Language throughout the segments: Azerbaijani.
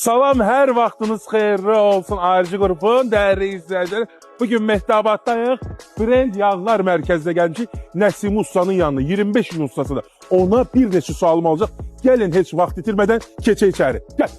Salam, hər vaxtınız xeyirli olsun ayrıcı qrupun dəyərli izləyiciləri. Bugün Mehtabaddayıq. Brend Yağlar mərkəzinə gəlmişik. Nəsim Ustanın yanına 25 gün ustasıdır. Ona bir neçə sualım olacaq. Gəlin heç vaxt itirmədən keçək içəri. Gəl.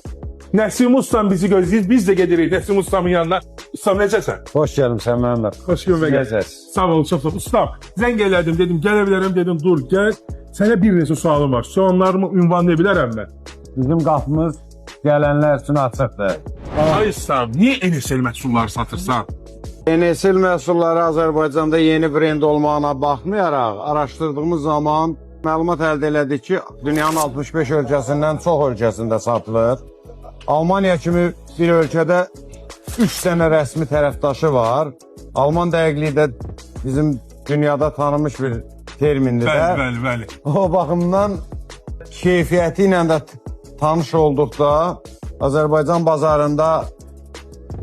Nəsim Ustam bizi gözləyir. Biz də gedirik Nəsim Ustamın yanına. Ustam necəsən? Hoş gəlmişsən Məhəmməd. Xoş gəlmisiniz. Sağ ol, çox sağ ol. Ustam, zəng elədim, dedim gələ bilərəm, dedim dur, gəl. Sənə bir neçə sualım var. Suallarımı ünvanlaya bilərəm mən. Bizim qapımız gələnlər üçün açıqdır. Ay ustam, niyə NSL məhsulları satırsan? NSL məhsulları Azərbaycanda yeni brend olmağına baxmayaraq, araşdırdığımız zaman məlumat əldə elədik ki, dünyanın 65 ölkəsindən çox ölkəsində satılır. Almaniya kimi bir ölkədə 3 dənə rəsmi tərəfdaşı var. Alman dəqiqliyi də bizim dünyada tanınmış bir termindir də. Bəli. O baxımdan keyfiyyəti ilə də tanış olduqda Azərbaycan bazarında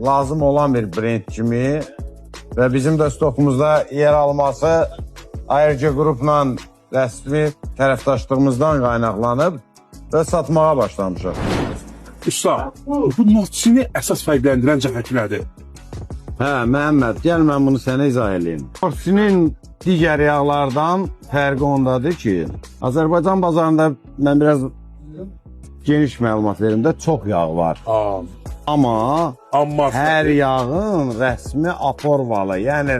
lazım olan bir brend kimi və bizim də stokumuzda yer alması Ayrıca qrupla rəsmi tərəfdaşlığımızdan qaynaqlanıb və satmağa başlamışıq. Usta, bu Notçini əsas fərqləndirən cəhəti nədir? Hə, Məhəmməd, gəl mən bunu sənə izah edeyim. Notçinin digər yağlardan fərqi ondadır ki, Azərbaycan bazarında mən biraz geniş məlumat verim də çox yağ var. Amma hər yağın rəsmi aporvalı, yəni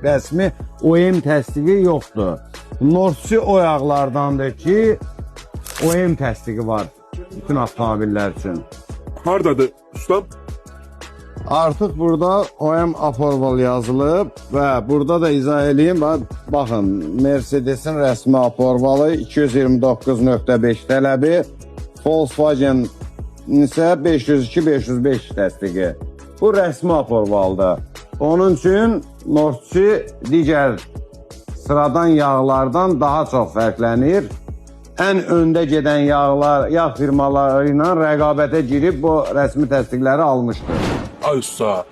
rəsmi OEM təsdiqi yoxdur. Notçi o yağlardandır ki, OEM təsdiqi var bütün avtomobillər üçün. Haradadır ustam? Artıq burada OEM aporval yazılıb və burada da izah edeyim. Baxın, Mercedes-in rəsmi aporvalı 229.5 tələbi, Volkswagen isə 502-505 təsdiqi. Bu rəsmi aporvaldır. Onun üçün Notçi digər sıradan yağlardan daha çox fərqlənir. Ən öndə gedən yağ firmaları ilə rəqabətə girib bu rəsmi təsdiqləri almışdır. Ay usta,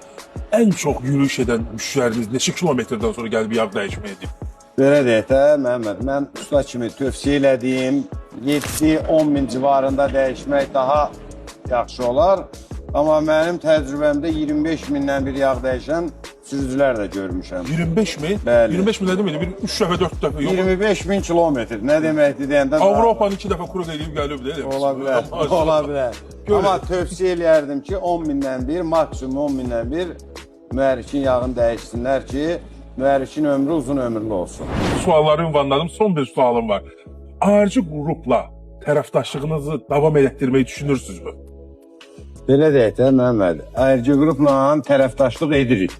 ən çox yürüyüş edən müştəriniz neçə kilometrdən sonra gəlib yağ dəyişmə edib? Belə deyək də, Məhəmməd, mən usta kimi tövsiyə elədiyim 7-10 min civarında dəyişmək daha yaxşı olar. Amma mənim təcrübəmdə 25 mindən bir yağ dəyişən sürücülər də görmüşəm. 25 mi? Bəli. 25 mi nə deməkdir? Bir 3 dəfə, 4 dəfə yox. 25 min kilometr, nə deməkdir deyəndə... Avropanı 2 dəfə kuru qeyliyib gəlib deyil. Ola bilər. Amma tövsiyə eləyərdim ki, 10 mindən bir, maksimum 10 mindən bir mühərrikin yağını dəyişsinlər ki, mühərrikin ömrü uzun ömürlü olsun. Sualları ünvanladım, son bir sualım var. Ayrıcı qrupla tərəfdaşlığınızı davam etdirməyi düşünürsünüzmü? Belə deyək də, Məhəmməd, Ayrıcı qrupla tərəfdaşlıq edirik.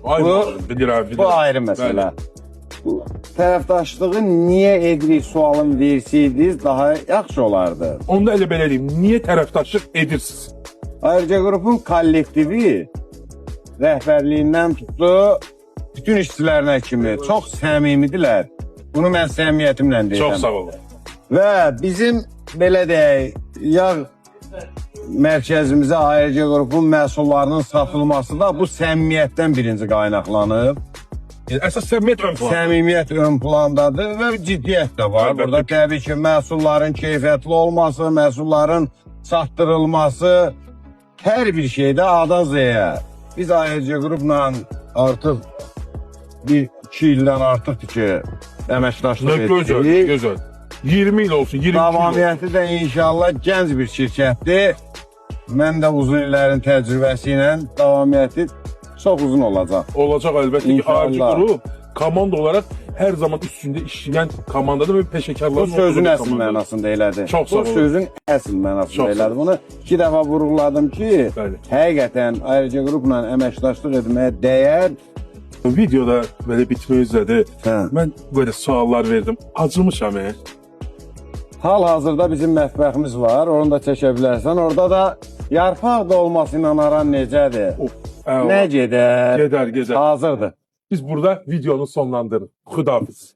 Bu ayrı məsələ. Bu tərəfdaşlığı niyə edirik sualını versəydiniz daha yaxşı olardı. Onda elə belə deyim, niyə tərəfdaşlıq edirsiniz? Ayrıca qrupun kollektivi rəhbərliyindən tutdu, bütün işçilərinə kimi çox səmimidirlər. Bunu mən səmimiyyətimlə deyirəm. Çox sağ olun. Və bizim, belə deyək, yağ mərkəzimizə Ayrıca qrupun məhsullarının satılması da bu səmimiyyətdən birinci qaynaqlanıb. Əsas səmimiyyət ön plan. Səmimiyyət ön plandadır və ciddiyyət də var. Burada təbii ki, məhsulların keyfiyyətli olması, məhsulların çatdırılması, hər bir şeydə A-Z-yə. Biz Ayrıca qrupla artıq 1-2 ildən artıqdır ki, əməkdaşlıq etdik. Gözəl. 20 il olsun, 22 il olsun. Davamiyyəti də inşallah gənc bir şirkətdir. Mən də uzun illərin təcrübəsi ilə davamiyyəti çox uzun olacaq. Olacaq əlbəttə ki, Ayrıcı qrup komanda olaraq hər zaman üstündə işləyən komandadır və peşəkarların... Bu sözün əsl mənasında elədi. Çox sağ olun. Bu sözün əsl mənasında elədi. Bunu 2 dəfə vurğuladım ki, həqiqətən Ayrıca qrupla əməkdaşlıq etməyə dəyər. Videoda belə bitmək üzrədir. Mən böyle suallar verdim. Acımışam. Hal-hazırda bizim mətbəximiz var, onu da çəkə bilərsən. Orada da yarpaq dolması ilə aran necədir? Nə gedər? Gedər. Hazırdır. Biz burada videonu sonlandırırıq. Xudahafiz.